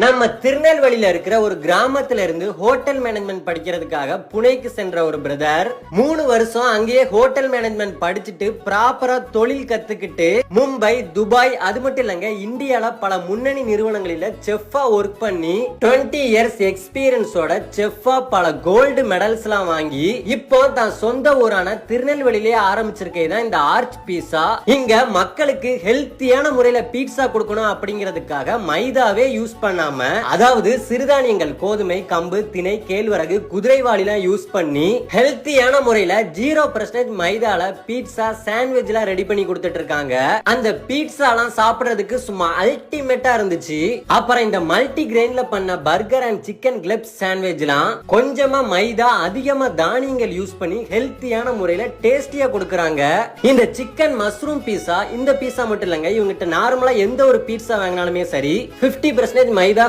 நம்ம திருநெல்வேலியில இருக்கிற ஒரு கிராமத்துல இருந்து ஹோட்டல் மேனேஜ்மெண்ட் படிக்கிறதுக்காக புனேக்கு சென்ற ஒரு பிரதர் 3 வருஷம் அங்கேயே ஹோட்டல் மேனேஜ்மெண்ட் படிச்சுட்டு ப்ராப்பரா தொழில் கத்துக்கிட்டு மும்பை, துபாய், அது மட்டும் இல்லங்க இந்தியால பல முன்னணி நிறுவனங்களில செஃப்பா ஒர்க் பண்ணி 20 இயர்ஸ் எக்ஸ்பீரியன்ஸோட செஃப்பா பல கோல்டு மெடல்ஸ் எல்லாம் வாங்கி இப்போ தான் சொந்த ஊரான திருநெல்வேலியிலேயே ஆரம்பிச்சிருக்கேதான் இந்த ஆர்ச் பீஸா. இங்க மக்களுக்கு ஹெல்த்தியான முறையில பீட்சா கொடுக்கணும் அப்படிங்கிறதுக்காக மைதாவே யூஸ் பண்ண அதாவது சிறுதானியங்கள் கோதுமை, கம்பு, திணை, கேழ்வரகு, குதிரைவாளிலாம் யூஸ் பண்ணி ஹெல்த்தியான முறையில 0% மைதால பீட்சா சாண்ட்விச் எல்லாம் ரெடி பண்ணி கொடுத்துட்டு இருக்காங்க. அந்த பீட்சா எல்லாம் சாப்பிடுறதுக்கு சும்மா அல்டிமேட்டா இருந்துச்சு. அப்புறம் இந்த மல்டி கிரெயின்ல பண்ண burger and chicken clubs sandwich எல்லாம் கொஞ்சமா மைதா அதிகமா தானியங்கள் யூஸ் பண்ணி ஹெல்த்தியான முறையில டேஸ்டியா கொடுக்கறாங்க. இந்த சிக்கன் மஷ்ரூம் பீட்சா, இந்த பீட்சா மட்டும் இல்லங்க, இவங்கிட்ட நார்மலா எந்த ஒரு பீட்சா வாங்கினாலுமே சரி 50% மைதா